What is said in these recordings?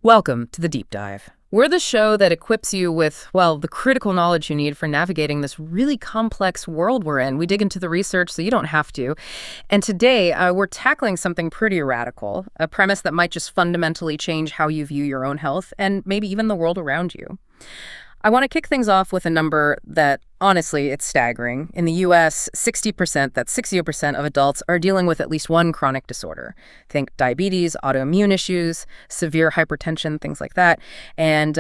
Welcome to The Deep Dive. We're the show that equips you with, well, the critical knowledge you need for navigating this really complex world we're in. We dig into the research so you don't have to. And today, we're tackling something pretty radical, a premise that might just fundamentally change how you view your own health and maybe even the world around you. I want to kick things off with a number that, honestly, it's staggering. In the U.S., 60%, that's 60% of adults are dealing with at least one chronic disorder. Think diabetes, autoimmune issues, severe hypertension, things like that. And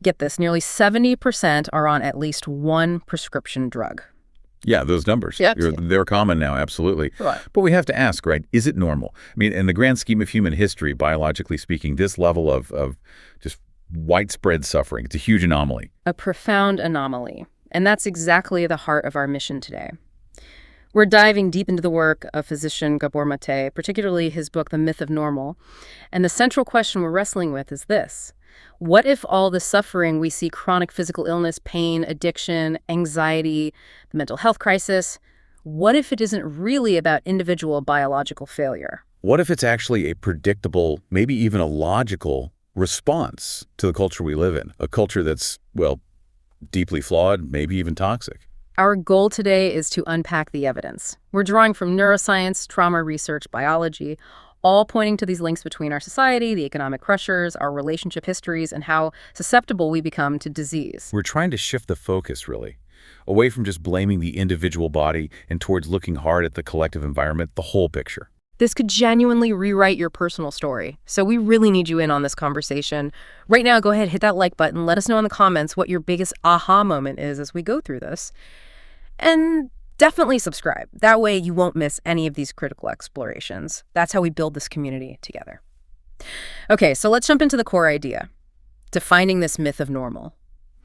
get this, nearly 70% are on at least one prescription drug. Yeah, those numbers. Yep. They're common now, absolutely. Right. But we have to ask, right, is it normal? I mean, in the grand scheme of human history, biologically speaking, this level of just widespread suffering, it's a huge anomaly. A profound anomaly. And that's exactly the heart of our mission today. We're diving deep into the work of physician Gabor Maté, particularly his book, The Myth of Normal. And the central question we're wrestling with is this. What if all the suffering we see, chronic physical illness, pain, addiction, anxiety, the mental health crisis, what if it isn't really about individual biological failure? What if it's actually a predictable, maybe even a logical response to the culture we live in, a culture that's, well, deeply flawed, maybe even toxic? Our goal today is to unpack the evidence. We're drawing from neuroscience, trauma research, biology, all pointing to these links between our society, the economic pressures, our relationship histories, and how susceptible we become to disease. We're trying to shift the focus, really, away from just blaming the individual body and towards looking hard at the collective environment, the whole picture. This could genuinely rewrite your personal story. So we really need you in on this conversation. Right now, go ahead, hit that like button. Let us know in the comments what your biggest aha moment is as we go through this. And definitely subscribe. That way you won't miss any of these critical explorations. That's how we build this community together. Okay, so let's jump into the core idea, defining this myth of normal.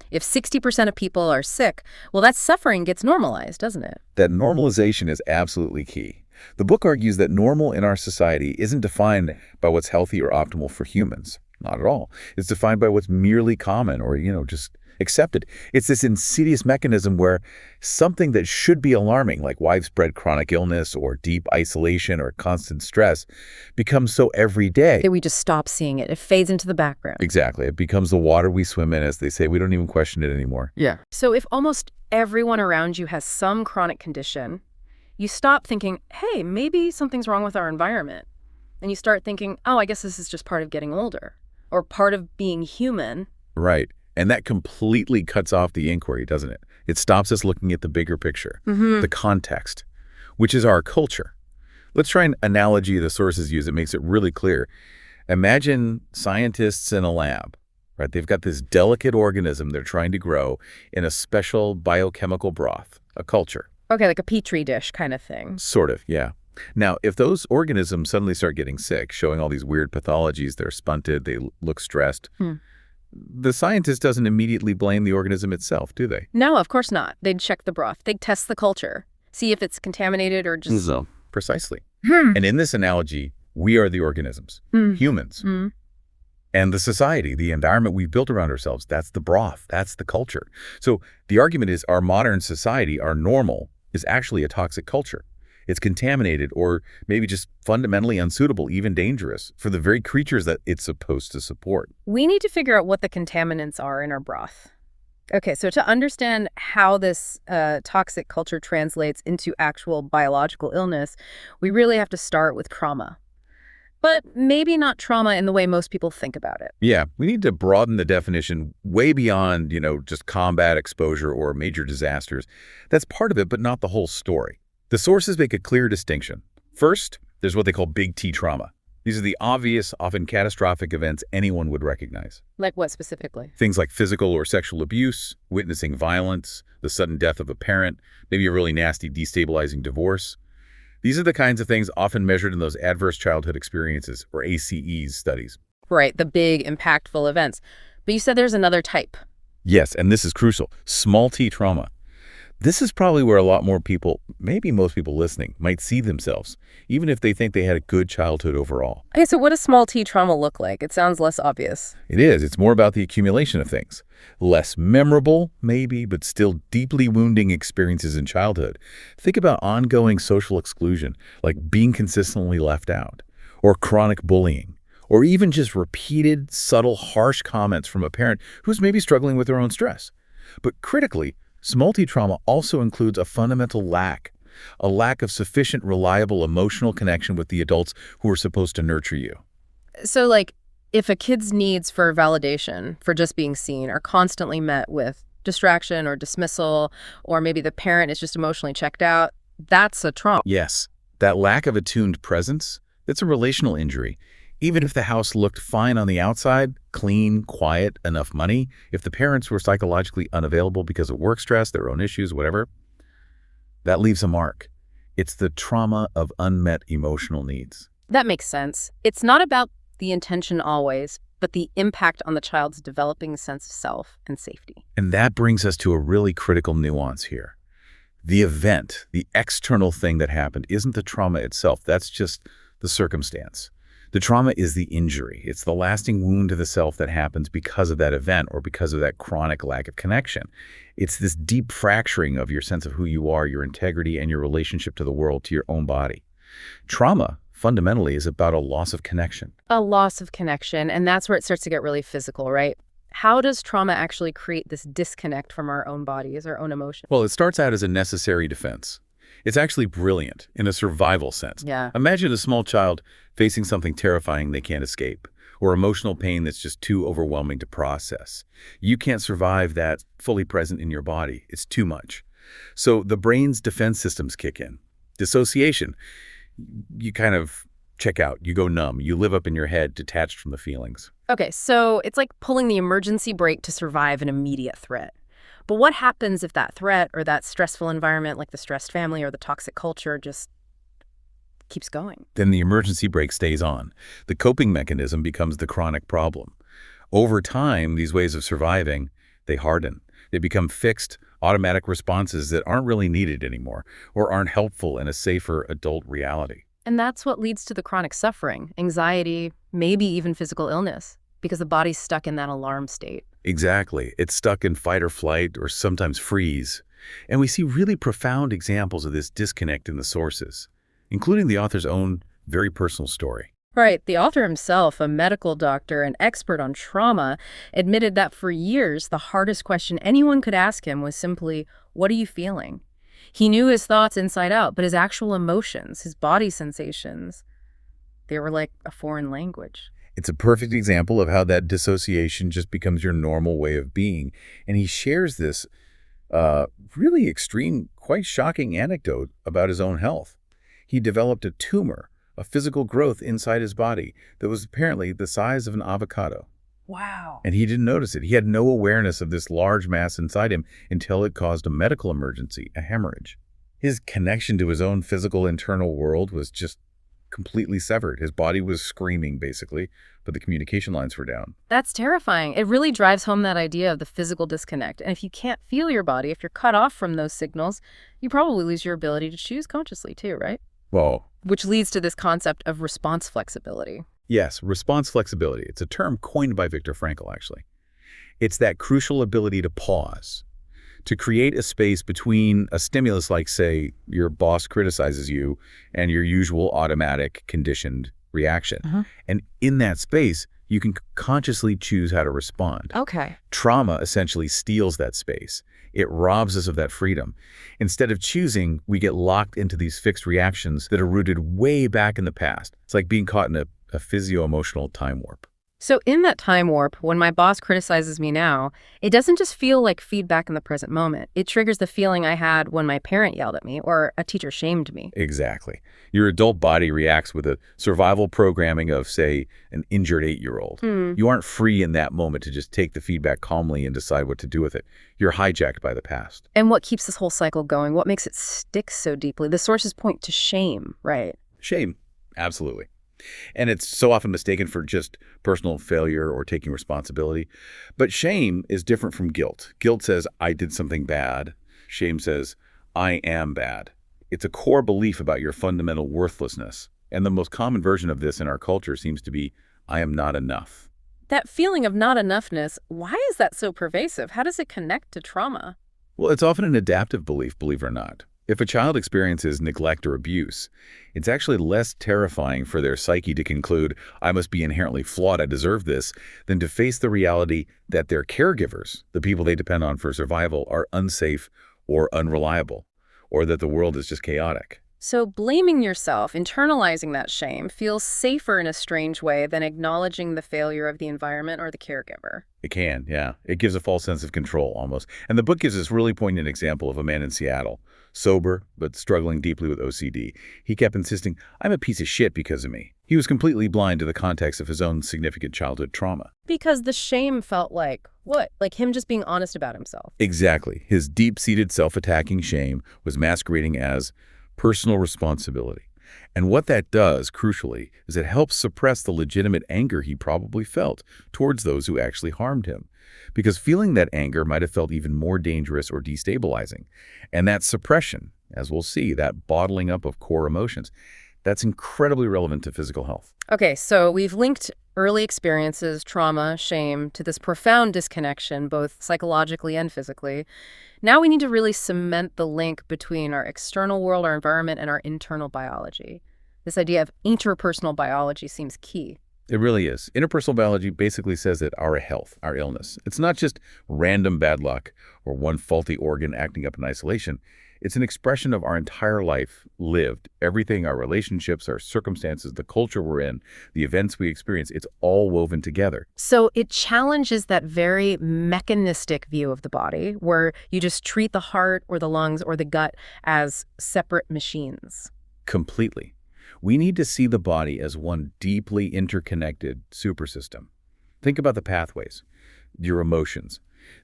If 60% of people are sick, well, that suffering gets normalized, doesn't it? That normalization is absolutely key. The book argues that normal in our society isn't defined by what's healthy or optimal for humans. Not at all. It's defined by what's merely common or, just accepted. It's this insidious mechanism where something that should be alarming, like widespread chronic illness or deep isolation or constant stress, becomes so everyday. That we just stop seeing it. It fades into the background. Exactly. It becomes the water we swim in, as they say. We don't even question it anymore. Yeah. So if almost everyone around you has some chronic condition, you stop thinking, hey, maybe something's wrong with our environment. And you start thinking, oh, I guess this is just part of getting older or part of being human. Right. And that completely cuts off the inquiry, doesn't it? It stops us looking at the bigger picture, the context, which is our culture. Let's try an analogy the sources use that makes it really clear. Imagine scientists in a lab, right? They've got this delicate organism they're trying to grow in a special biochemical broth, a culture. Okay, like a petri dish kind of thing. Sort of, yeah. Now, if those organisms suddenly start getting sick, showing all these weird pathologies, they're stunted, they look stressed, the scientist doesn't immediately blame the organism itself, do they? No, of course not. They'd check the broth. They'd test the culture, see if it's contaminated or just... So, precisely. And in this analogy, we are the organisms, humans. And the society, the environment we've built around ourselves, that's the broth, that's the culture. So the argument is our modern society, our normal, is actually a toxic culture. It's contaminated or maybe just fundamentally unsuitable, even dangerous, for the very creatures that it's supposed to support. We need to figure out what the contaminants are in our broth. Okay, so to understand how this toxic culture translates into actual biological illness, we really have to start with trauma. But maybe not trauma in the way most people think about it. Yeah, we need to broaden the definition way beyond, just combat exposure or major disasters. That's part of it, but not the whole story. The sources make a clear distinction. First, there's what they call big T trauma. These are the obvious, often catastrophic events anyone would recognize. Like what specifically? Things like physical or sexual abuse, witnessing violence, the sudden death of a parent, maybe a really nasty, destabilizing divorce. These are the kinds of things often measured in those adverse childhood experiences, or ACEs studies. Right, the big, impactful events. But you said there's another type. Yes, and this is crucial. Small T trauma. This is probably where a lot more people, maybe most people listening, might see themselves, even if they think they had a good childhood overall. Okay, so what does small T trauma look like? It sounds less obvious. It is. It's more about the accumulation of things. Less memorable, maybe, but still deeply wounding experiences in childhood. Think about ongoing social exclusion, like being consistently left out, or chronic bullying, or even just repeated, subtle, harsh comments from a parent who's maybe struggling with their own stress. But critically, multi-trauma also includes a fundamental lack, a lack of sufficient, reliable emotional connection with the adults who are supposed to nurture you. So, like, if a kid's needs for validation, for just being seen, are constantly met with distraction or dismissal, or maybe the parent is just emotionally checked out, that's a trauma. Yes, that lack of attuned presence, it's a relational injury. Even if the house looked fine on the outside, clean, quiet, enough money, if the parents were psychologically unavailable because of work stress, their own issues, whatever, that leaves a mark. It's the trauma of unmet emotional needs. That makes sense. It's not about the intention always, but the impact on the child's developing sense of self and safety. And that brings us to a really critical nuance here. The event, the external thing that happened, isn't the trauma itself. That's just the circumstance. The trauma is the injury. It's the lasting wound to the self that happens because of that event or because of that chronic lack of connection. It's this deep fracturing of your sense of who you are, your integrity, and your relationship to the world, to your own body. Trauma, fundamentally, is about a loss of connection. A loss of connection, and that's where it starts to get really physical, right? How does trauma actually create this disconnect from our own bodies, our own emotions? Well, it starts out as a necessary defense. It's actually brilliant in a survival sense. Yeah. Imagine a small child facing something terrifying they can't escape, or emotional pain that's just too overwhelming to process. You can't survive that fully present in your body. It's too much. So the brain's defense systems kick in. Dissociation. You kind of check out. You go numb. You live up in your head, detached from the feelings. Okay, so it's like pulling the emergency brake to survive an immediate threat. But what happens if that threat or that stressful environment, like the stressed family or the toxic culture, just keeps going? Then the emergency brake stays on. The coping mechanism becomes the chronic problem. Over time, these ways of surviving, they harden. They become fixed, automatic responses that aren't really needed anymore or aren't helpful in a safer adult reality. And that's what leads to the chronic suffering, anxiety, maybe even physical illness, because the body's stuck in that alarm state. Exactly. It's stuck in fight or flight or sometimes freeze. And we see really profound examples of this disconnect in the sources, including the author's own very personal story. Right. The author himself, a medical doctor and expert on trauma, admitted that for years, the hardest question anyone could ask him was simply, "What are you feeling?" He knew his thoughts inside out, but his actual emotions, his body sensations, they were like a foreign language. It's a perfect example of how that dissociation just becomes your normal way of being. And he shares this really extreme, quite shocking anecdote about his own health. He developed a tumor, a physical growth inside his body that was apparently the size of an avocado. Wow. And he didn't notice it. He had no awareness of this large mass inside him until it caused a medical emergency, a hemorrhage. His connection to his own physical internal world was just completely severed. His body was screaming, basically, but the communication lines were down. That's terrifying. It really drives home that idea of the physical disconnect. And if you can't feel your body, if you're cut off from those signals, you probably lose your ability to choose consciously too, right? Whoa. Which leads to this concept of response flexibility. Yes, response flexibility. It's a term coined by Viktor Frankl, actually. It's that crucial ability to pause, to create a space between a stimulus like, say, your boss criticizes you and your usual automatic conditioned reaction. And in that space, you can consciously choose how to respond. Okay. Trauma essentially steals that space. It robs us of that freedom. Instead of choosing, we get locked into these fixed reactions that are rooted way back in the past. It's like being caught in a physio-emotional time warp. So in that time warp, when my boss criticizes me now, it doesn't just feel like feedback in the present moment. It triggers the feeling I had when my parent yelled at me or a teacher shamed me. Exactly. Your adult body reacts with a survival programming of, say, an injured 8-year-old. You aren't free in that moment to just take the feedback calmly and decide what to do with it. You're hijacked by the past. And what keeps this whole cycle going? What makes it stick so deeply? The sources point to shame, right? Shame. Absolutely. And it's so often mistaken for just personal failure or taking responsibility. But shame is different from guilt. Guilt says, I did something bad. Shame says, I am bad. It's a core belief about your fundamental worthlessness. And the most common version of this in our culture seems to be, I am not enough. That feeling of not enoughness, why is that so pervasive? How does it connect to trauma? Well, it's often an adaptive belief, believe it or not. If a child experiences neglect or abuse, it's actually less terrifying for their psyche to conclude, I must be inherently flawed, I deserve this, than to face the reality that their caregivers, the people they depend on for survival, are unsafe or unreliable, or that the world is just chaotic. So blaming yourself, internalizing that shame, feels safer in a strange way than acknowledging the failure of the environment or the caregiver. It can, yeah. It gives a false sense of control, almost. And the book gives this really poignant example of a man in Seattle, sober, but struggling deeply with OCD. He kept insisting, I'm a piece of shit because of me. He was completely blind to the context of his own significant childhood trauma. Because the shame felt like, what? Like him just being honest about himself. Exactly. His deep-seated self-attacking shame was masquerading as personal responsibility. And what that does, crucially, is it helps suppress the legitimate anger he probably felt towards those who actually harmed him. Because feeling that anger might have felt even more dangerous or destabilizing. And that suppression, as we'll see, that bottling up of core emotions, that's incredibly relevant to physical health. Okay, so we've linked early experiences, trauma, shame, to this profound disconnection, both psychologically and physically. Now we need to really cement the link between our external world, our environment, and our internal biology. This idea of interpersonal biology seems key. It really is. Interpersonal biology basically says that our health, our illness, it's not just random bad luck or one faulty organ acting up in isolation. It's an expression of our entire life lived. Everything, our relationships, our circumstances, the culture we're in, the events we experience, it's all woven together. So it challenges that very mechanistic view of the body where you just treat the heart or the lungs or the gut as separate machines. Completely. We need to see the body as one deeply interconnected supersystem. Think about the pathways, your emotions.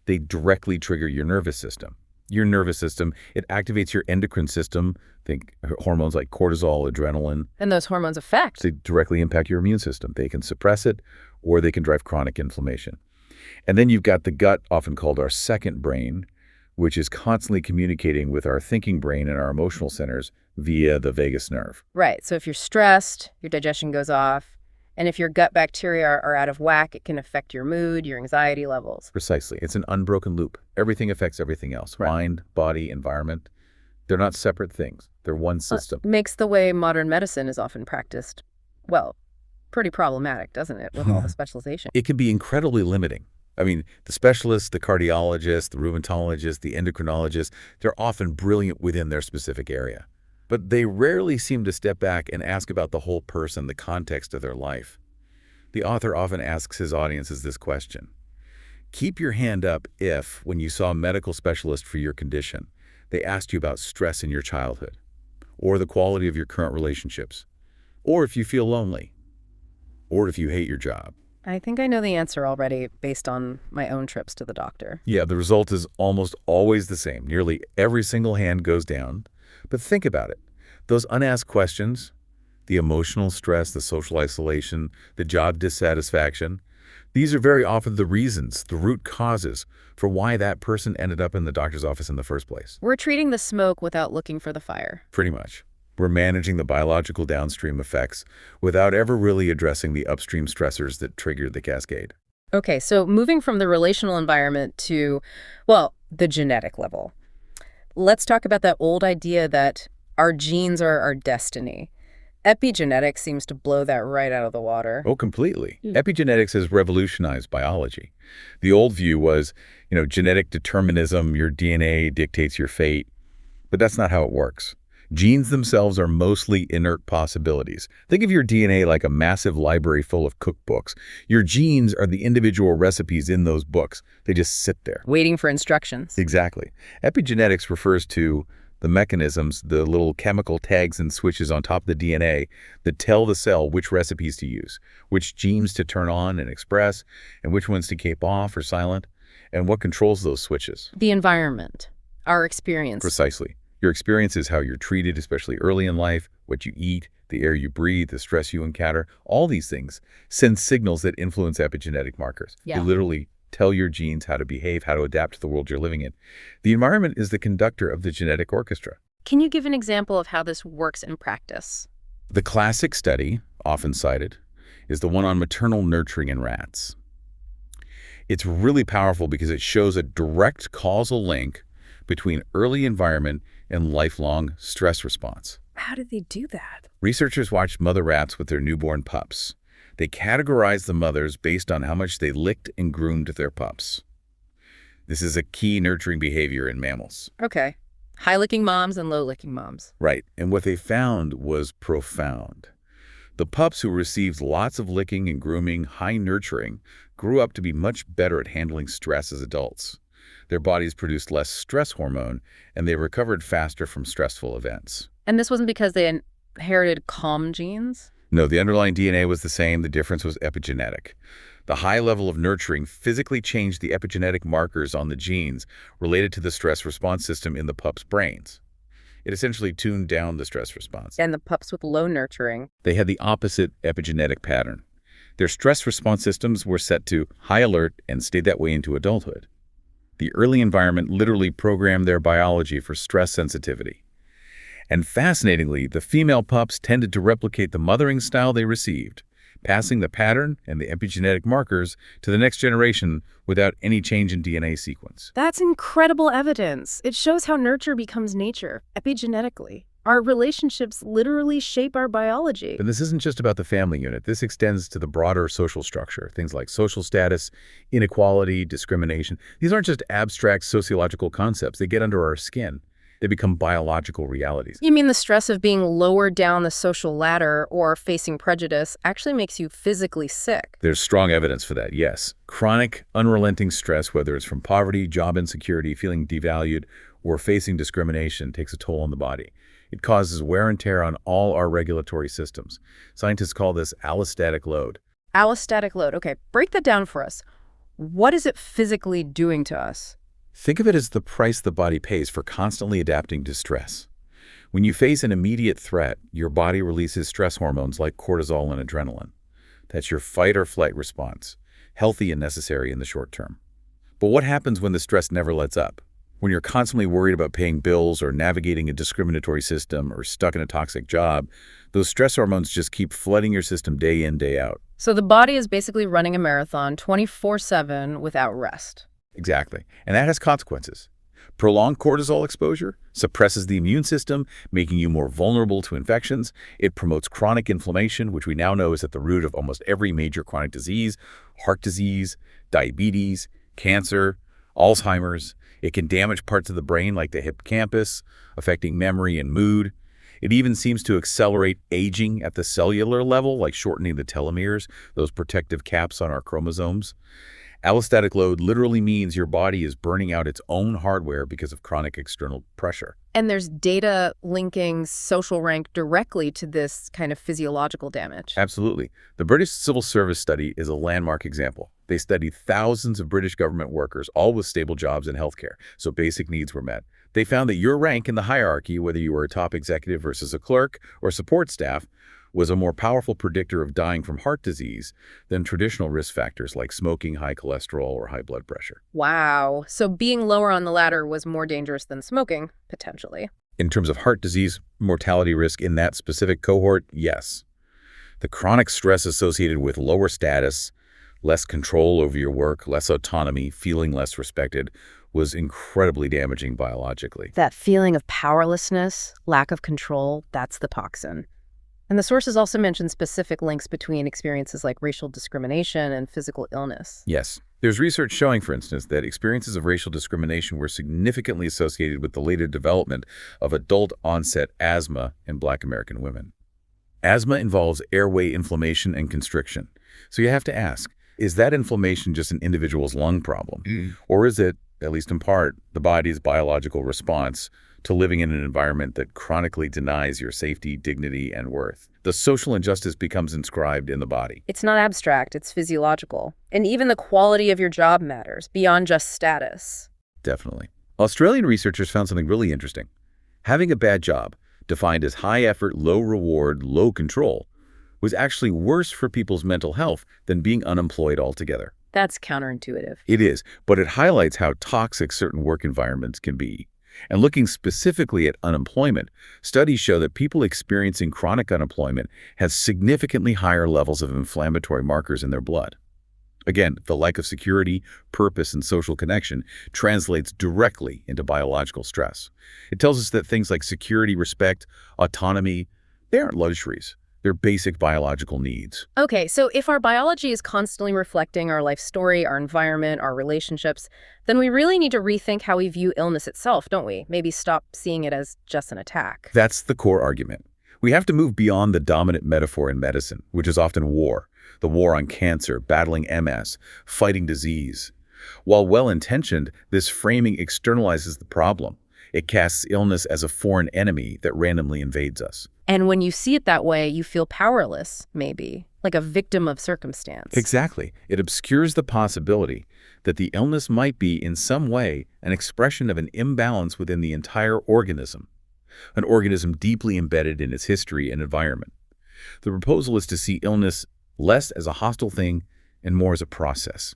They directly trigger your nervous system. Your nervous system, it activates your endocrine system. Think hormones like cortisol, adrenaline. And those hormones affect. They directly impact your immune system. They can suppress it, or they can drive chronic inflammation. And then you've got the gut, often called our second brain, which is constantly communicating with our thinking brain and our emotional centers via the vagus nerve. Right. So if you're stressed, your digestion goes off. And if your gut bacteria are out of whack, it can affect your mood, your anxiety levels. Precisely. It's an unbroken loop. Everything affects everything else. Right. Mind, body, environment. They're not separate things. They're one system. Makes the way modern medicine is often practiced, well, pretty problematic, doesn't it, with all the specialization? It can be incredibly limiting. I mean, the specialists, the cardiologists, the rheumatologists, the endocrinologists, they're often brilliant within their specific area. But they rarely seem to step back and ask about the whole person, the context of their life. The author often asks his audiences this question. Keep your hand up if, when you saw a medical specialist for your condition, they asked you about stress in your childhood, or the quality of your current relationships, or if you feel lonely, or if you hate your job. I think I know the answer already based on my own trips to the doctor. Yeah, the result is almost always the same. Nearly every single hand goes down. But think about it. Those unasked questions, the emotional stress, the social isolation, the job dissatisfaction, these are very often the reasons, the root causes for why that person ended up in the doctor's office in the first place. We're treating the smoke without looking for the fire. Pretty much. We're managing the biological downstream effects without ever really addressing the upstream stressors that triggered the cascade. Okay, so moving from the relational environment to, well, the genetic level. Let's talk about that old idea that our genes are our destiny. Epigenetics seems to blow that right out of the water. Oh, completely. Epigenetics has revolutionized biology. The old view was, genetic determinism, your DNA dictates your fate. But that's not how it works. Genes themselves are mostly inert possibilities. Think of your DNA like a massive library full of cookbooks. Your genes are the individual recipes in those books. They just sit there. Waiting for instructions. Exactly. Epigenetics refers to the mechanisms, the little chemical tags and switches on top of the DNA that tell the cell which recipes to use, which genes to turn on and express, and which ones to keep off or silent, and what controls those switches. The environment, our experience. Precisely. Your experience is how you're treated, especially early in life, what you eat, the air you breathe, the stress you encounter. All these things send signals that influence epigenetic markers. Yeah. They literally tell your genes how to behave, how to adapt to the world you're living in. The environment is the conductor of the genetic orchestra. Can you give an example of how this works in practice? The classic study, often cited, is the one on maternal nurturing in rats. It's really powerful because it shows a direct causal link between early environment and lifelong stress response. How did they do that? Researchers watched mother rats with their newborn pups. They categorized the mothers based on how much they licked and groomed their pups. This is a key nurturing behavior in mammals. Okay. High-licking moms and low-licking moms. Right, and what they found was profound. The pups who received lots of licking and grooming, high nurturing, grew up to be much better at handling stress as adults. Their bodies produced less stress hormone, and they recovered faster from stressful events. And this wasn't because they inherited calm genes? No, the underlying DNA was the same. The difference was epigenetic. The high level of nurturing physically changed the epigenetic markers on the genes related to the stress response system in the pups' brains. It essentially tuned down the stress response. And the pups with low nurturing? They had the opposite epigenetic pattern. Their stress response systems were set to high alert and stayed that way into adulthood. The early environment literally programmed their biology for stress sensitivity. And fascinatingly, the female pups tended to replicate the mothering style they received, passing the pattern and the epigenetic markers to the next generation without any change in DNA sequence. That's incredible evidence. It shows how nurture becomes nature, epigenetically. Our relationships literally shape our biology. But this isn't just about the family unit. This extends to the broader social structure, things like social status, inequality, discrimination. These aren't just abstract sociological concepts. They get under our skin. They become biological realities. You mean the stress of being lower down the social ladder or facing prejudice actually makes you physically sick? There's strong evidence for that, yes. Chronic, unrelenting stress, whether it's from poverty, job insecurity, feeling devalued, or facing discrimination, takes a toll on the body. It causes wear and tear on all our regulatory systems. Scientists call this allostatic load. Allostatic load. Okay, break that down for us. What is it physically doing to us? Think of it as the price the body pays for constantly adapting to stress. When you face an immediate threat, your body releases stress hormones like cortisol and adrenaline. That's your fight or flight response, healthy and necessary in the short term. But what happens when the stress never lets up? When you're constantly worried about paying bills or navigating a discriminatory system or stuck in a toxic job, those stress hormones just keep flooding your system day in, day out. So the body is basically running a marathon 24/7 without rest. Exactly. And that has consequences. Prolonged cortisol exposure suppresses the immune system, making you more vulnerable to infections. It promotes chronic inflammation, which we now know is at the root of almost every major chronic disease, heart disease, diabetes, cancer, Alzheimer's. It can damage parts of the brain like the hippocampus, affecting memory and mood. It even seems to accelerate aging at the cellular level, like shortening the telomeres, those protective caps on our chromosomes. Allostatic load literally means your body is burning out its own hardware because of chronic external pressure. And there's data linking social rank directly to this kind of physiological damage. Absolutely. The British Civil Service study is a landmark example. They studied thousands of British government workers, all with stable jobs and healthcare, so basic needs were met. They found that your rank in the hierarchy, whether you were a top executive versus a clerk or support staff, was a more powerful predictor of dying from heart disease than traditional risk factors like smoking, high cholesterol, or high blood pressure. Wow. So being lower on the ladder was more dangerous than smoking, potentially. In terms of heart disease mortality risk in that specific cohort, yes. The chronic stress associated with lower status, less control over your work, less autonomy, feeling less respected, was incredibly damaging biologically. That feeling of powerlessness, lack of control, that's the toxin. And the sources also mention specific links between experiences like racial discrimination and physical illness. Yes. There's research showing, for instance, that experiences of racial discrimination were significantly associated with the later development of adult-onset asthma in Black American women. Asthma involves airway inflammation and constriction. So you have to ask, is that inflammation just an individual's lung problem? Or is it, at least in part, the body's biological response to living in an environment that chronically denies your safety, dignity, and worth? The social injustice becomes inscribed in the body. It's not abstract, it's physiological. And even the quality of your job matters, beyond just status. Definitely. Australian researchers found something really interesting. Having a bad job, defined as high effort, low reward, low control, was actually worse for people's mental health than being unemployed altogether. That's counterintuitive. It is, but it highlights how toxic certain work environments can be. And looking specifically at unemployment, studies show that people experiencing chronic unemployment have significantly higher levels of inflammatory markers in their blood. Again, the lack of security, purpose, and social connection translates directly into biological stress. It tells us that things like security, respect, autonomy, they aren't luxuries. They're basic biological needs. Okay, so if our biology is constantly reflecting our life story, our environment, our relationships, then we really need to rethink how we view illness itself, don't we? Maybe stop seeing it as just an attack. That's the core argument. We have to move beyond the dominant metaphor in medicine, which is often war. The war on cancer, battling MS, fighting disease. While well-intentioned, this framing externalizes the problem. It casts illness as a foreign enemy that randomly invades us. And when you see it that way, you feel powerless, maybe, like a victim of circumstance. Exactly. It obscures the possibility that the illness might be, in some way, an expression of an imbalance within the entire organism, an organism deeply embedded in its history and environment. The proposal is to see illness less as a hostile thing and more as a process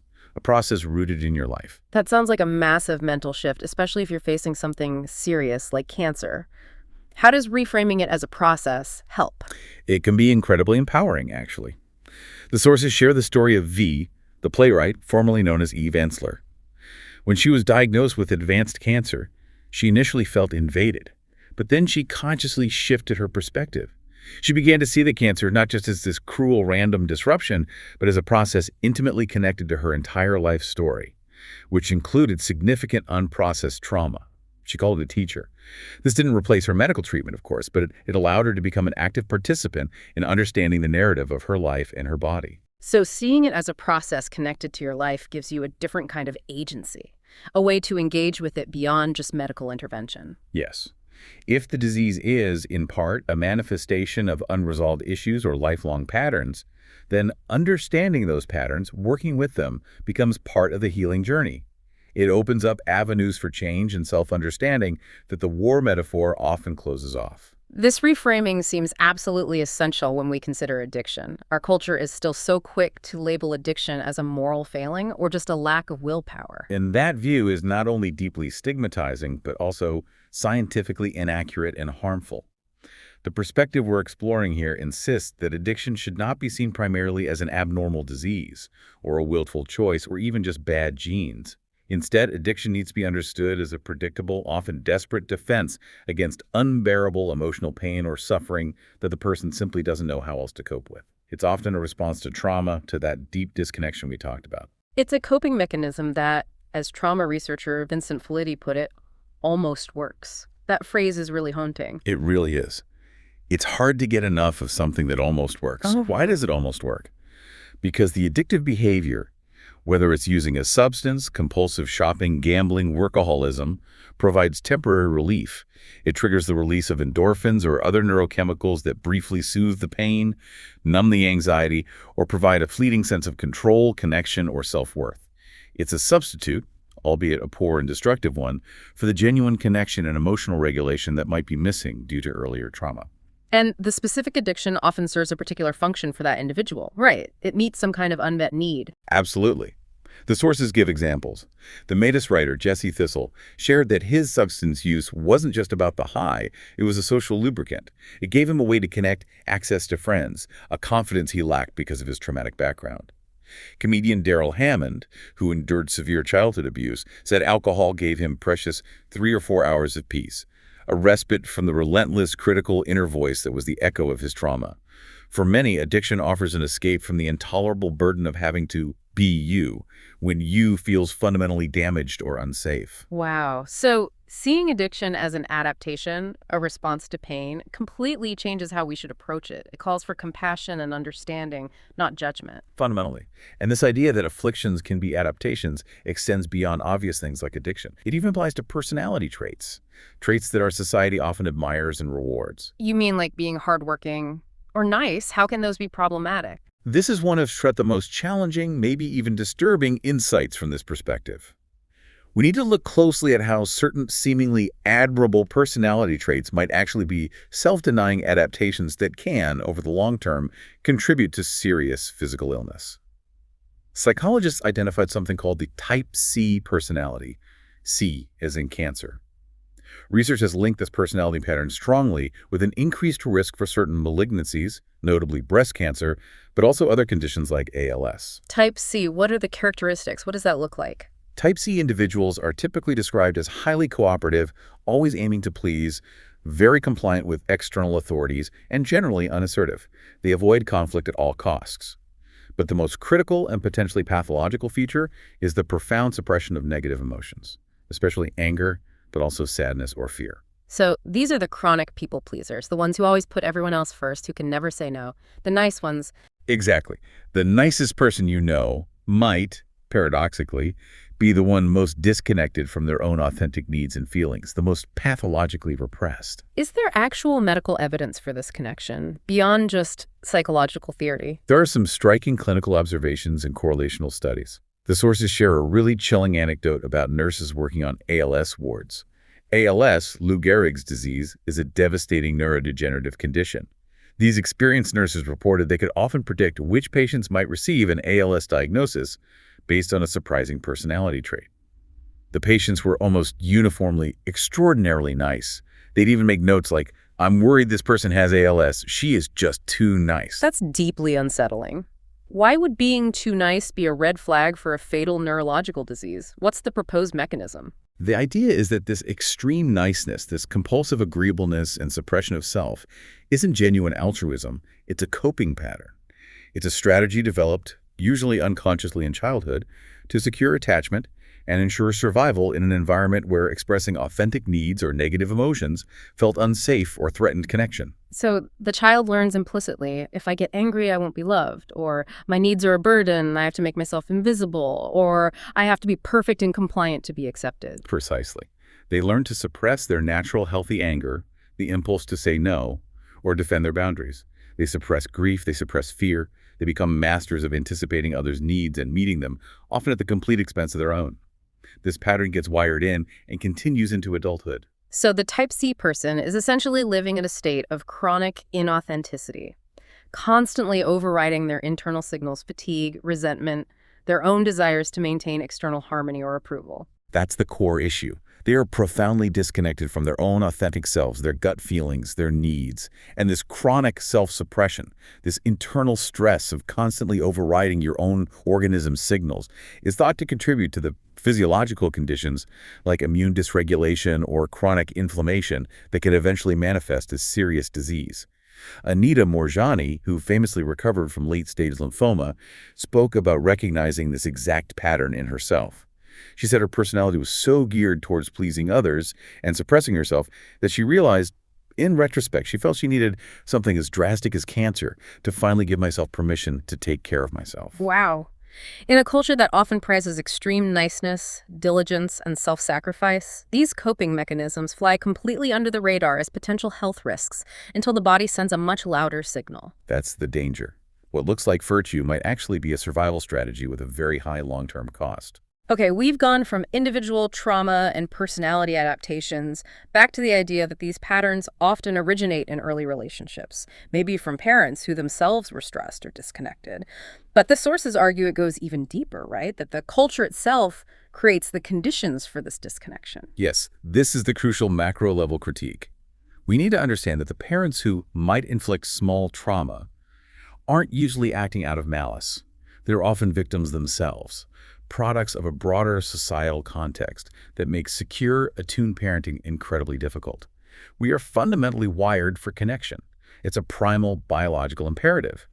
rooted in your life. That sounds like a massive mental shift, especially if you're facing something serious like cancer. How does reframing it as a process help? It can be incredibly empowering, actually. The sources share the story of V, the playwright, formerly known as Eve Ensler. When she was diagnosed with advanced cancer, she initially felt invaded, but then she consciously shifted her perspective. She began to see the cancer not just as this cruel random disruption, but as a process intimately connected to her entire life story, which included significant unprocessed trauma. She called it a teacher. This didn't replace her medical treatment, of course, but it allowed her to become an active participant in understanding the narrative of her life and her body. So seeing it as a process connected to your life gives you a different kind of agency, a way to engage with it beyond just medical intervention. Yes. If the disease is, in part, a manifestation of unresolved issues or lifelong patterns, then understanding those patterns, working with them, becomes part of the healing journey. It opens up avenues for change and self-understanding that the war metaphor often closes off. This reframing seems absolutely essential when we consider addiction. Our culture is still so quick to label addiction as a moral failing or just a lack of willpower. And that view is not only deeply stigmatizing, but also scientifically inaccurate and harmful. The perspective we're exploring here insists that addiction should not be seen primarily as an abnormal disease, or a willful choice, or even just bad genes. Instead, addiction needs to be understood as a predictable, often desperate defense against unbearable emotional pain or suffering that the person simply doesn't know how else to cope with. It's often a response to trauma, to that deep disconnection we talked about. It's a coping mechanism that, as trauma researcher Vincent Felitti put it, almost works. That phrase is really haunting. It really is. It's hard to get enough of something that almost works. Oh. Why does it almost work? Because the addictive behavior, whether it's using a substance, compulsive shopping, gambling, workaholism, provides temporary relief. It triggers the release of endorphins or other neurochemicals that briefly soothe the pain, numb the anxiety, or provide a fleeting sense of control, connection, or self-worth. It's a substitute, albeit a poor and destructive one, for the genuine connection and emotional regulation that might be missing due to earlier trauma. And the specific addiction often serves a particular function for that individual. Right. It meets some kind of unmet need. Absolutely. The sources give examples. The Matus writer, Jesse Thistle, shared that his substance use wasn't just about the high, it was a social lubricant. It gave him a way to connect, access to friends, a confidence he lacked because of his traumatic background. Comedian Daryl Hammond, who endured severe childhood abuse, said alcohol gave him precious 3 or 4 hours of peace, a respite from the relentless, critical inner voice that was the echo of his trauma. For many, addiction offers an escape from the intolerable burden of having to be you when you feels fundamentally damaged or unsafe. Wow. So seeing addiction as an adaptation, a response to pain, completely changes how we should approach it. It calls for compassion and understanding, not judgment. Fundamentally. And this idea that afflictions can be adaptations extends beyond obvious things like addiction. It even applies to personality traits that our society often admires and rewards. You mean like being hardworking or nice? How can those be problematic? This is one of the most challenging, maybe even disturbing insights from this perspective. We need to look closely at how certain seemingly admirable personality traits might actually be self-denying adaptations that can, over the long term, contribute to serious physical illness. Psychologists identified something called the type C personality, C as in cancer. Research has linked this personality pattern strongly with an increased risk for certain malignancies, notably breast cancer, but also other conditions like ALS. Type C, what are the characteristics? What does that look like? Type C individuals are typically described as highly cooperative, always aiming to please, very compliant with external authorities, and generally unassertive. They avoid conflict at all costs. But the most critical and potentially pathological feature is the profound suppression of negative emotions, especially anger, but also sadness or fear. So these are the chronic people pleasers, the ones who always put everyone else first, who can never say no. The nice ones. Exactly. The nicest person you know might, paradoxically, be the one most disconnected from their own authentic needs and feelings, the most pathologically repressed. Is there actual medical evidence for this connection, beyond just psychological theory? There are some striking clinical observations and correlational studies. The sources share a really chilling anecdote about nurses working on ALS wards. ALS, Lou Gehrig's disease, is a devastating neurodegenerative condition. These experienced nurses reported they could often predict which patients might receive an ALS diagnosis based on a surprising personality trait. The patients were almost uniformly extraordinarily nice. They'd even make notes like, "I'm worried this person has ALS. She is just too nice." That's deeply unsettling. Why would being too nice be a red flag for a fatal neurological disease? What's the proposed mechanism? The idea is that this extreme niceness, this compulsive agreeableness and suppression of self, isn't genuine altruism, it's a coping pattern. It's a strategy developed, usually unconsciously in childhood, to secure attachment and ensure survival in an environment where expressing authentic needs or negative emotions felt unsafe or threatened connection. So the child learns implicitly, if I get angry, I won't be loved, or my needs are a burden, I have to make myself invisible, or I have to be perfect and compliant to be accepted. Precisely. They learn to suppress their natural healthy anger, the impulse to say no, or defend their boundaries. They suppress grief, they suppress fear, they become masters of anticipating others' needs and meeting them, often at the complete expense of their own. This pattern gets wired in and continues into adulthood. So the type C person is essentially living in a state of chronic inauthenticity, constantly overriding their internal signals, fatigue, resentment, their own desires to maintain external harmony or approval. That's the core issue. They are profoundly disconnected from their own authentic selves, their gut feelings, their needs, and this chronic self-suppression, this internal stress of constantly overriding your own organism's signals, is thought to contribute to the physiological conditions like immune dysregulation or chronic inflammation that can eventually manifest as serious disease. Anita Moorjani, who famously recovered from late-stage lymphoma, spoke about recognizing this exact pattern in herself. She said her personality was so geared towards pleasing others and suppressing herself that she realized, in retrospect, she felt she needed something as drastic as cancer to finally give myself permission to take care of myself. Wow. In a culture that often prizes extreme niceness, diligence, and self-sacrifice, these coping mechanisms fly completely under the radar as potential health risks until the body sends a much louder signal. That's the danger. What looks like virtue might actually be a survival strategy with a very high long-term cost. Okay, we've gone from individual trauma and personality adaptations back to the idea that these patterns often originate in early relationships, maybe from parents who themselves were stressed or disconnected. But the sources argue it goes even deeper, right? That the culture itself creates the conditions for this disconnection. Yes, this is the crucial macro-level critique. We need to understand that the parents who might inflict small trauma aren't usually acting out of malice. They're often victims themselves, products of a broader societal context that makes secure, attuned parenting incredibly difficult. We are fundamentally wired for connection. It's a primal biological imperative.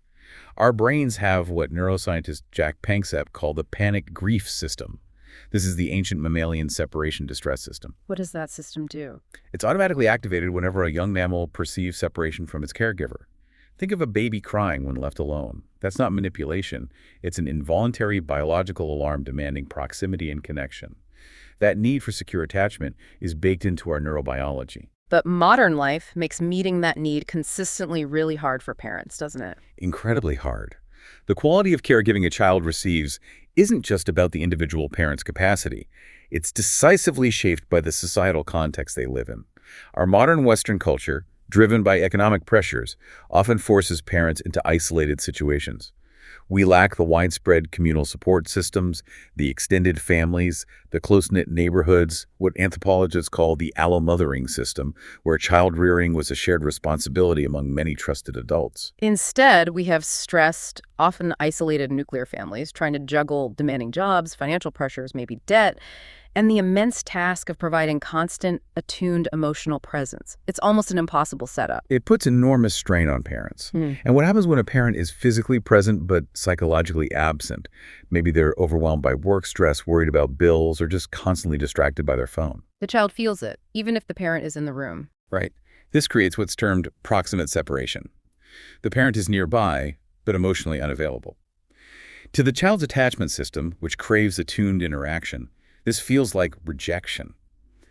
Our brains have what neuroscientist Jack Panksepp called the panic grief system. This is the ancient mammalian separation distress system. What does that system do? It's automatically activated whenever a young mammal perceives separation from its caregiver. Think of a baby crying when left alone. That's not manipulation. It's an involuntary biological alarm demanding proximity and connection. That need for secure attachment is baked into our neurobiology. But modern life makes meeting that need consistently really hard for parents, doesn't it? Incredibly hard. The quality of caregiving a child receives isn't just about the individual parent's capacity. It's decisively shaped by the societal context they live in. Our modern Western culture, driven by economic pressures, often forces parents into isolated situations. We lack the widespread communal support systems, the extended families, the close-knit neighborhoods, what anthropologists call the allomothering system, where child rearing was a shared responsibility among many trusted adults. Instead, we have stressed, often isolated nuclear families trying to juggle demanding jobs, financial pressures, maybe debt, and the immense task of providing constant, attuned emotional presence. It's almost an impossible setup. It puts enormous strain on parents. And what happens when a parent is physically present but psychologically absent? Maybe they're overwhelmed by work stress, worried about bills, or just constantly distracted by their phone. The child feels it, even if the parent is in the room. Right. This creates what's termed proximate separation. The parent is nearby, but emotionally unavailable. To the child's attachment system, which craves attuned interaction, this feels like rejection.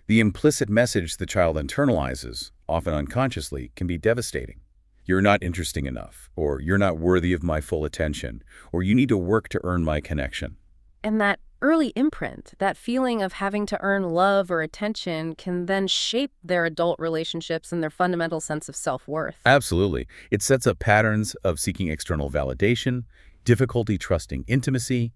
The implicit message the child internalizes, often unconsciously, can be devastating. You're not interesting enough, or you're not worthy of my full attention, or you need to work to earn my connection. And that early imprint, that feeling of having to earn love or attention, can then shape their adult relationships and their fundamental sense of self-worth. Absolutely. It sets up patterns of seeking external validation, difficulty trusting intimacy,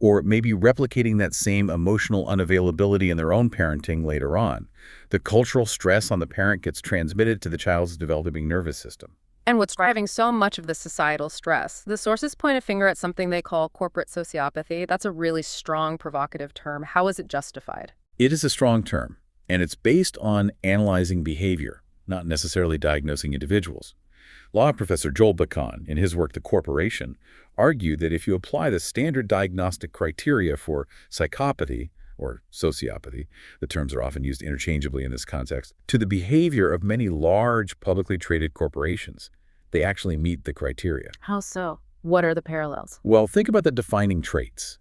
or maybe replicating that same emotional unavailability in their own parenting later on. The cultural stress on the parent gets transmitted to the child's developing nervous system. And what's driving so much of the societal stress? The sources point a finger at something they call corporate sociopathy. That's a really strong, provocative term. How is it justified? It is a strong term, and it's based on analyzing behavior, not necessarily diagnosing individuals. Law professor Joel Bakan, in his work The Corporation, argued that if you apply the standard diagnostic criteria for psychopathy, or sociopathy, the terms are often used interchangeably in this context, to the behavior of many large publicly traded corporations, they actually meet the criteria. How so? What are the parallels? Well, think about the defining traits.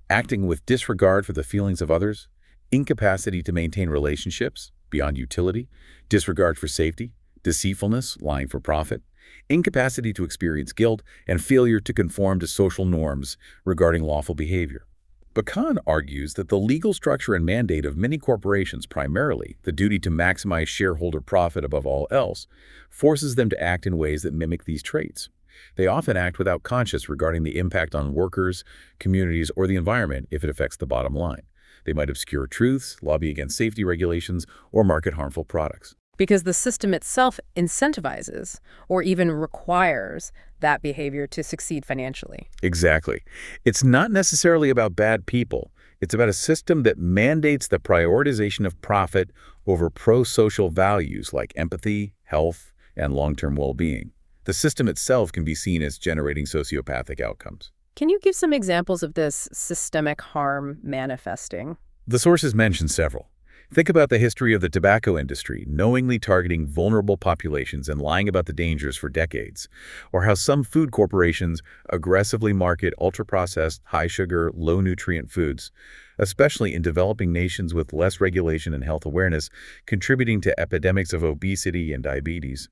Acting with disregard for the feelings of others, incapacity to maintain relationships beyond utility, disregard for safety, deceitfulness, lying for profit, incapacity to experience guilt, and failure to conform to social norms regarding lawful behavior. Bakan argues that the legal structure and mandate of many corporations, primarily the duty to maximize shareholder profit above all else, forces them to act in ways that mimic these traits. They often act without conscience regarding the impact on workers, communities, or the environment if it affects the bottom line. They might obscure truths, lobby against safety regulations, or market harmful products. Because the system itself incentivizes or even requires that behavior to succeed financially. Exactly. It's not necessarily about bad people. It's about a system that mandates the prioritization of profit over pro-social values like empathy, health, and long-term well-being. The system itself can be seen as generating sociopathic outcomes. Can you give some examples of this systemic harm manifesting? The sources mention several. Think about the history of the tobacco industry, knowingly targeting vulnerable populations and lying about the dangers for decades, or how some food corporations aggressively market ultra-processed, high-sugar, low-nutrient foods, especially in developing nations with less regulation and health awareness, contributing to epidemics of obesity and diabetes.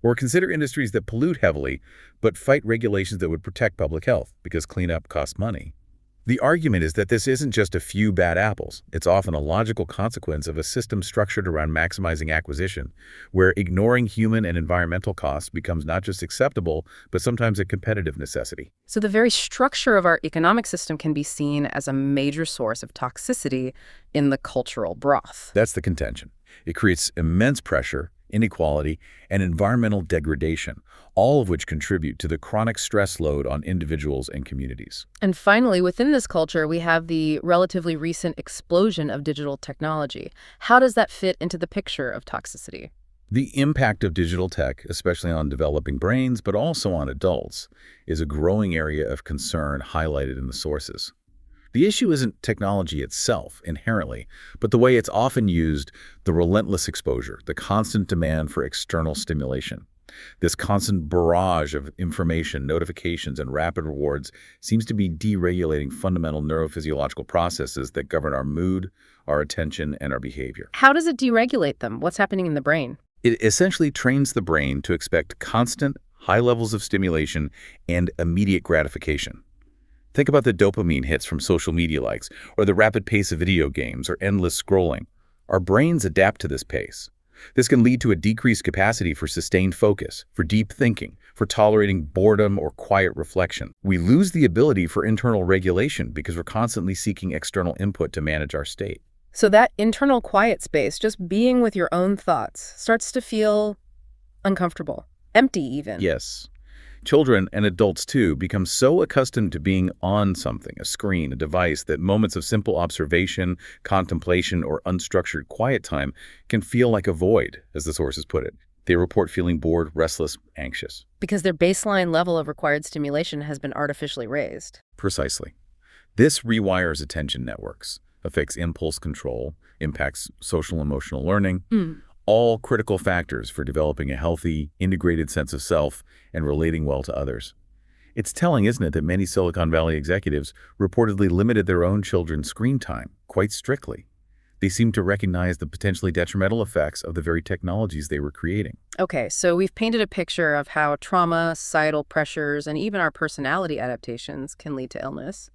Or consider industries that pollute heavily, but fight regulations that would protect public health, because cleanup costs money. The argument is that this isn't just a few bad apples. It's often a logical consequence of a system structured around maximizing acquisition, where ignoring human and environmental costs becomes not just acceptable, but sometimes a competitive necessity. So the very structure of our economic system can be seen as a major source of toxicity in the cultural broth. That's the contention. It creates immense pressure, inequality, and environmental degradation, all of which contribute to the chronic stress load on individuals and communities. And finally, within this culture, we have the relatively recent explosion of digital technology. How does that fit into the picture of toxicity? The impact of digital tech, especially on developing brains, but also on adults, is a growing area of concern highlighted in the sources. The issue isn't technology itself, inherently, but the way it's often used, the relentless exposure, the constant demand for external stimulation. This constant barrage of information, notifications, and rapid rewards seems to be deregulating fundamental neurophysiological processes that govern our mood, our attention, and our behavior. How does it deregulate them? What's happening in the brain? It essentially trains the brain to expect constant, high levels of stimulation and immediate gratification. Think about the dopamine hits from social media likes, or the rapid pace of video games, or endless scrolling. Our brains adapt to this pace. This can lead to a decreased capacity for sustained focus, for deep thinking, for tolerating boredom or quiet reflection. We lose the ability for internal regulation because we're constantly seeking external input to manage our state. So that internal quiet space, just being with your own thoughts, starts to feel uncomfortable, empty even. Yes. Children and adults, too, become so accustomed to being on something, a screen, a device, that moments of simple observation, contemplation, or unstructured quiet time can feel like a void, as the sources put it. They report feeling bored, restless, anxious. Because their baseline level of required stimulation has been artificially raised. Precisely. This rewires attention networks, affects impulse control, impacts social and emotional learning, all critical factors for developing a healthy, integrated sense of self and relating well to others. It's telling, isn't it, that many Silicon Valley executives reportedly limited their own children's screen time quite strictly. They seem to recognize the potentially detrimental effects of the very technologies they were creating. Okay, so we've painted a picture of how trauma, societal pressures, and even our personality adaptations can lead to illness.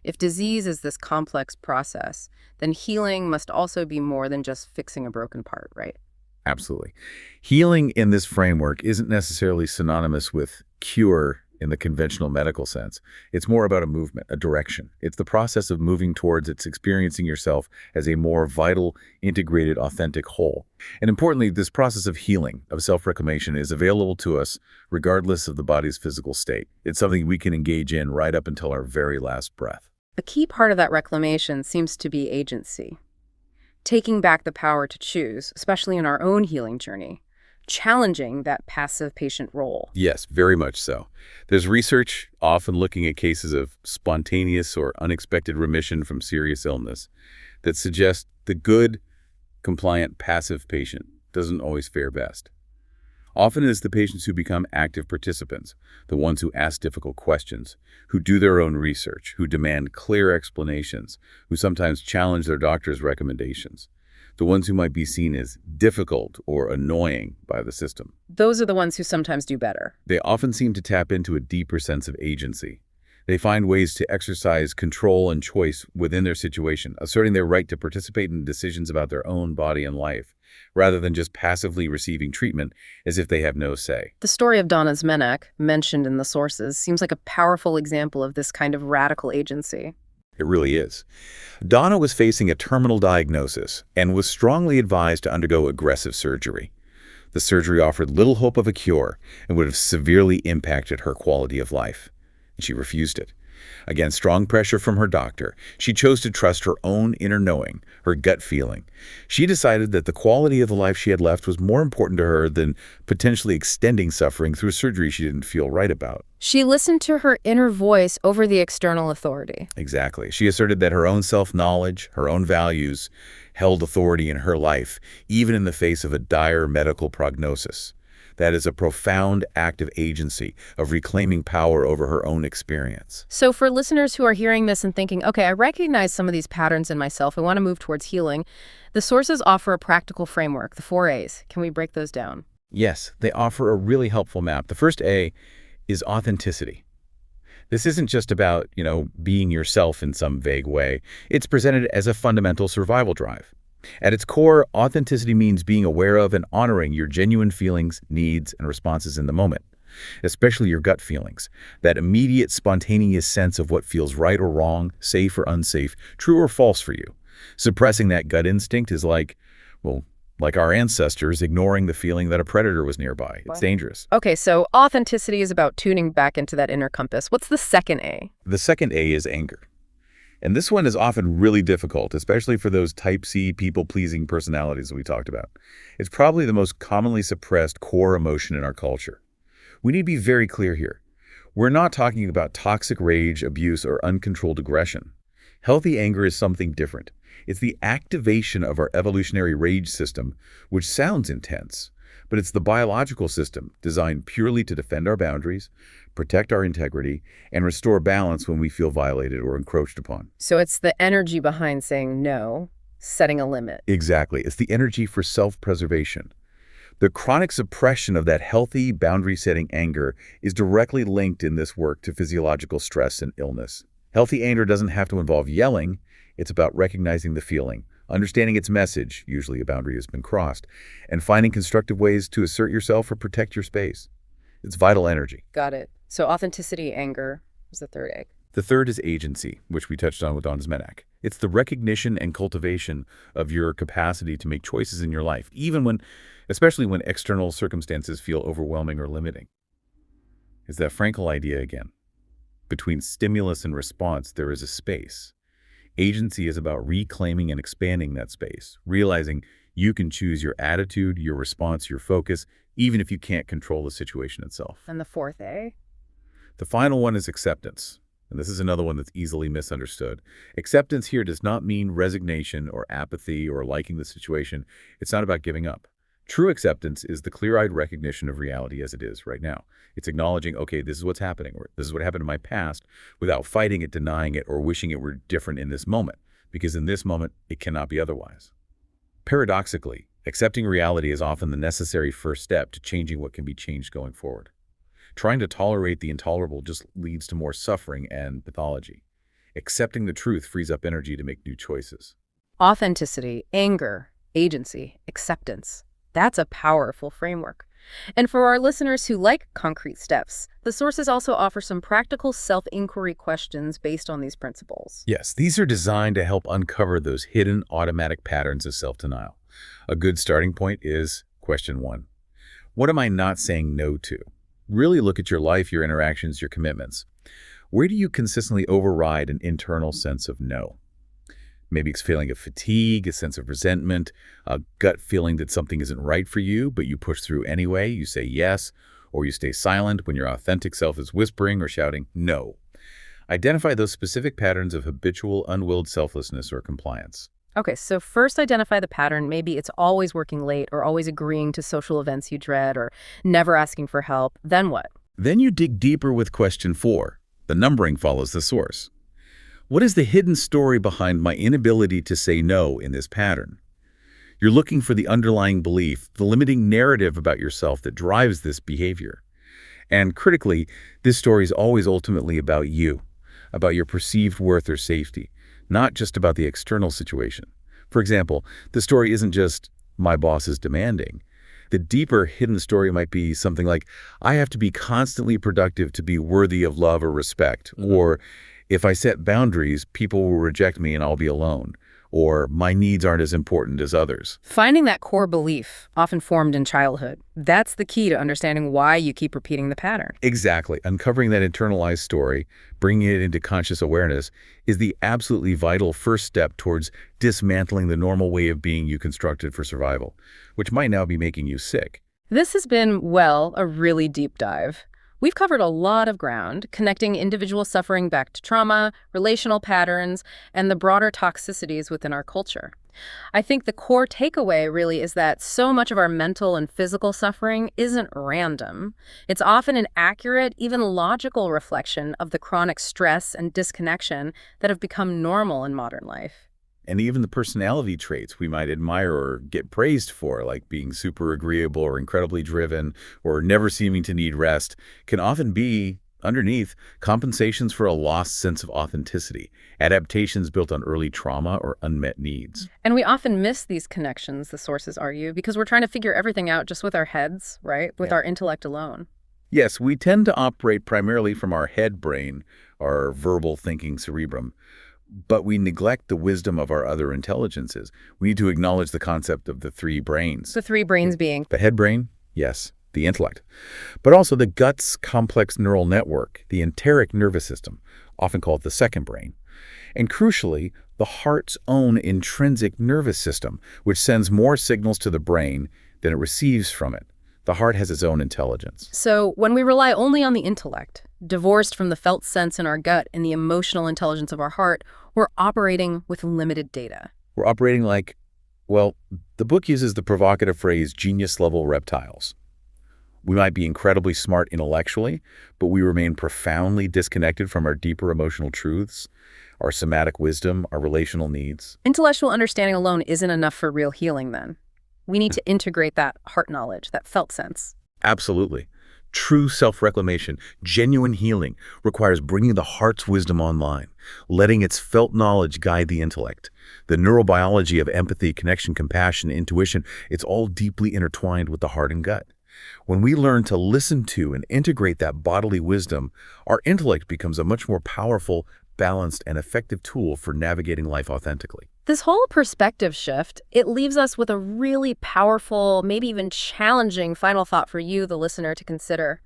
If disease is this complex process, then healing must also be more than just fixing a broken part, right? Absolutely. Healing in this framework isn't necessarily synonymous with cure in the conventional medical sense. It's more about a movement, a direction. It's the process of moving towards experiencing yourself as a more vital, integrated, authentic whole. And importantly, this process of healing, of self-reclamation, is available to us regardless of the body's physical state. It's something we can engage in right up until our very last breath. A key part of that reclamation seems to be agency. Taking back the power to choose, especially in our own healing journey, challenging that passive patient role. Yes, very much so. There's research often looking at cases of spontaneous or unexpected remission from serious illness that suggests the good, compliant, passive patient doesn't always fare best. Often it is the patients who become active participants, the ones who ask difficult questions, who do their own research, who demand clear explanations, who sometimes challenge their doctor's recommendations, the ones who might be seen as difficult or annoying by the system. Those are the ones who sometimes do better. They often seem to tap into a deeper sense of agency. They find ways to exercise control and choice within their situation, asserting their right to participate in decisions about their own body and life, rather than just passively receiving treatment as if they have no say. The story of Donna Zmenek, mentioned in the sources, seems like a powerful example of this kind of radical agency. It really is. Donna was facing a terminal diagnosis and was strongly advised to undergo aggressive surgery. The surgery offered little hope of a cure and would have severely impacted her quality of life. She refused it. Against strong pressure from her doctor, she chose to trust her own inner knowing, her gut feeling. She decided that the quality of the life she had left was more important to her than potentially extending suffering through surgery she didn't feel right about. She listened to her inner voice over the external authority. Exactly. She asserted that her own self-knowledge, her own values, held authority in her life, even in the face of a dire medical prognosis. That is a profound act of agency, of reclaiming power over her own experience. So for listeners who are hearing this and thinking, okay, I recognize some of these patterns in myself, I want to move towards healing, the sources offer a practical framework, the 4 A's. Can we break those down? Yes, they offer a really helpful map. The first A is authenticity. This isn't just about, being yourself in some vague way. It's presented as a fundamental survival drive. At its core, authenticity means being aware of and honoring your genuine feelings, needs, and responses in the moment, especially your gut feelings, that immediate, spontaneous sense of what feels right or wrong, safe or unsafe, true or false for you. Suppressing that gut instinct is like our ancestors ignoring the feeling that a predator was nearby. It's dangerous. Okay, so authenticity is about tuning back into that inner compass. What's the second A? The second A is anger. And this one is often really difficult, especially for those type C, people-pleasing personalities that we talked about. It's probably the most commonly suppressed core emotion in our culture. We need to be very clear here. We're not talking about toxic rage, abuse, or uncontrolled aggression. Healthy anger is something different. It's the activation of our evolutionary rage system, which sounds intense, but it's the biological system designed purely to defend our boundaries, protect our integrity, and restore balance when we feel violated or encroached upon. So it's the energy behind saying no, setting a limit. Exactly. It's the energy for self-preservation. The chronic suppression of that healthy, boundary-setting anger is directly linked in this work to physiological stress and illness. Healthy anger doesn't have to involve yelling. It's about recognizing the feeling, understanding its message, usually a boundary has been crossed, and finding constructive ways to assert yourself or protect your space. It's vital energy. Got it. So authenticity, anger is the third egg. The third is agency, which we touched on with Don's Menak. It's the recognition and cultivation of your capacity to make choices in your life, especially when external circumstances feel overwhelming or limiting. It's that Frankl idea again. Between stimulus and response, there is a space. Agency is about reclaiming and expanding that space, realizing you can choose your attitude, your response, your focus, even if you can't control the situation itself. And the fourth A? The final one is acceptance. And this is another one that's easily misunderstood. Acceptance here does not mean resignation or apathy or liking the situation. It's not about giving up. True acceptance is the clear-eyed recognition of reality as it is right now. It's acknowledging, okay, this is what's happening, or this is what happened in my past, without fighting it, denying it, or wishing it were different in this moment, because in this moment, it cannot be otherwise. Paradoxically, accepting reality is often the necessary first step to changing what can be changed going forward. Trying to tolerate the intolerable just leads to more suffering and pathology. Accepting the truth frees up energy to make new choices. Authenticity, anger, agency, acceptance. That's a powerful framework. And for our listeners who like concrete steps, the sources also offer some practical self-inquiry questions based on these principles. Yes, these are designed to help uncover those hidden automatic patterns of self-denial. A good starting point is question 1. What am I not saying no to? Really look at your life, your interactions, your commitments. Where do you consistently override an internal sense of no? Maybe it's a feeling of fatigue, a sense of resentment, a gut feeling that something isn't right for you, but you push through anyway. You say yes, or you stay silent when your authentic self is whispering or shouting no. Identify those specific patterns of habitual, unwilled selflessness or compliance. Okay, so first identify the pattern. Maybe it's always working late or always agreeing to social events you dread or never asking for help. Then what? Then you dig deeper with question 4. The numbering follows the source. What is the hidden story behind my inability to say no in this pattern? You're looking for the underlying belief, the limiting narrative about yourself that drives this behavior. And critically, this story is always ultimately about you, about your perceived worth or safety, not just about the external situation. For example, the story isn't just, my boss is demanding. The deeper hidden story might be something like, I have to be constantly productive to be worthy of love or respect, or if I set boundaries, people will reject me and I'll be alone, or my needs aren't as important as others. Finding that core belief, often formed in childhood, that's the key to understanding why you keep repeating the pattern. Exactly. Uncovering that internalized story, bringing it into conscious awareness, is the absolutely vital first step towards dismantling the normal way of being you constructed for survival, which might now be making you sick. This has been, well, a really deep dive. We've covered a lot of ground, connecting individual suffering back to trauma, relational patterns, and the broader toxicities within our culture. I think the core takeaway really is that so much of our mental and physical suffering isn't random. It's often an accurate, even logical reflection of the chronic stress and disconnection that have become normal in modern life. And even the personality traits we might admire or get praised for, like being super agreeable or incredibly driven or never seeming to need rest, can often be, underneath, compensations for a lost sense of authenticity, adaptations built on early trauma or unmet needs. And we often miss these connections, the sources argue, because we're trying to figure everything out just with our heads, right? With our intellect alone. Yes, we tend to operate primarily from our head brain, our verbal thinking cerebrum. But we neglect the wisdom of our other intelligences. We need to acknowledge the concept of the 3 brains. The 3 brains being? The head brain, yes, the intellect. But also the gut's complex neural network, the enteric nervous system, often called the second brain. And crucially, the heart's own intrinsic nervous system, which sends more signals to the brain than it receives from it. The heart has its own intelligence. So when we rely only on the intellect, divorced from the felt sense in our gut and the emotional intelligence of our heart, we're operating with limited data. We're operating like, well, the book uses the provocative phrase genius-level reptiles. We might be incredibly smart intellectually, but we remain profoundly disconnected from our deeper emotional truths, our somatic wisdom, our relational needs. Intellectual understanding alone isn't enough for real healing then. We need to integrate that heart knowledge, that felt sense. Absolutely. True self-reclamation, genuine healing, requires bringing the heart's wisdom online, letting its felt knowledge guide the intellect. The neurobiology of empathy, connection, compassion, intuition, it's all deeply intertwined with the heart and gut. When we learn to listen to and integrate that bodily wisdom, our intellect becomes a much more powerful, balanced, and effective tool for navigating life authentically. This whole perspective shift, it leaves us with a really powerful, maybe even challenging final thought for you, the listener, to consider.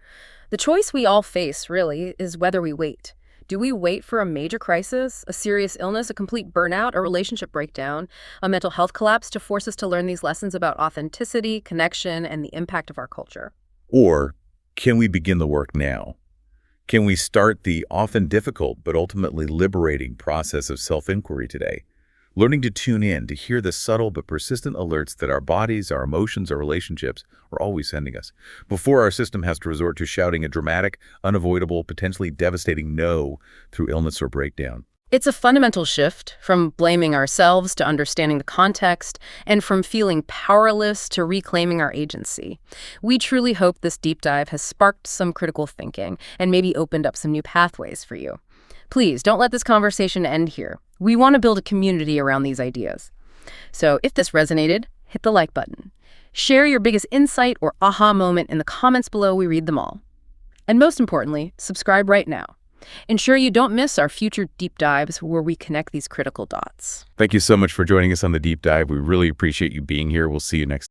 The choice we all face, really, is whether we wait. Do we wait for a major crisis, a serious illness, a complete burnout, a relationship breakdown, a mental health collapse to force us to learn these lessons about authenticity, connection, and the impact of our culture? Or can we begin the work now? Can we start the often difficult but ultimately liberating process of self-inquiry today? Learning to tune in, to hear the subtle but persistent alerts that our bodies, our emotions, our relationships are always sending us, before our system has to resort to shouting a dramatic, unavoidable, potentially devastating no through illness or breakdown. It's a fundamental shift from blaming ourselves to understanding the context, and from feeling powerless to reclaiming our agency. We truly hope this deep dive has sparked some critical thinking and maybe opened up some new pathways for you. Please don't let this conversation end here. We want to build a community around these ideas. So if this resonated, hit the like button. Share your biggest insight or aha moment in the comments below. We read them all. And most importantly, subscribe right now. Ensure you don't miss our future deep dives where we connect these critical dots. Thank you so much for joining us on the deep dive. We really appreciate you being here. We'll see you next time.